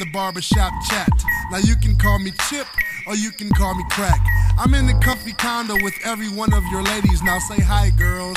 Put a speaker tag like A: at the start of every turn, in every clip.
A: the barbershop chat. Now you can call me Chip or you can call me Crack. I'm in the comfy condo with every one of your ladies. Now say hi, girls.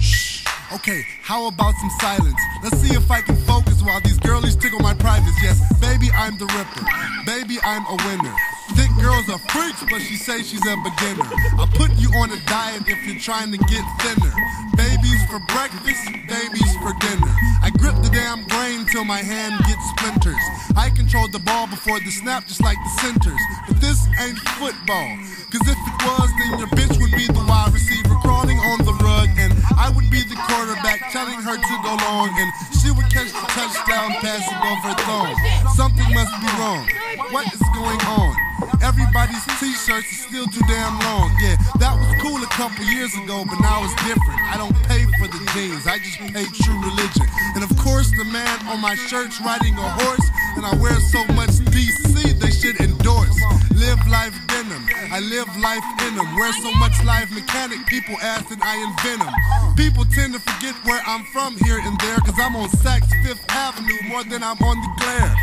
A: Shh. Okay, how about some silence? Let's see if I can focus while these girlies tickle my privates. Yes, baby, I'm the ripper. Baby, I'm a winner. Thick girls are freaks, but she says she's a beginner. I'll put you on a diet if you're trying to get thinner. Babies for breakfast, babies for dinner. I grip the damn grain till my hand gets splinters. I control the ball before the snap, just like the centers. But this ain't football, cause if it was, then your bitch would be the wide receiver crawling on the rug, and I would be the quarterback telling her to go long, and she would catch the touchdown pass above her thumb. Something must be wrong. What is going on? Everybody's t-shirts are still too damn long. Yeah, that was cool a couple years ago, but now it's different. I don't pay for the jeans, I just pay true religion. And of course the man on my shirt's riding a horse, and I wear so much DC they should endorse. Live life denim, I live life in them. Wear so much live mechanic, people ask that I invent them. People tend to forget where I'm from here and there, cause I'm on Saks Fifth Avenue more than I'm on the Glare.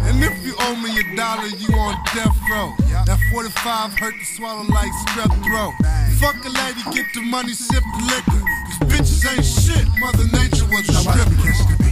A: And if you owe me $1, you on death row. That 45 hurt to swallow like strep throat. Fuck a lady, get the money, sip the liquor. Cause bitches ain't shit, Mother Nature was a stripper.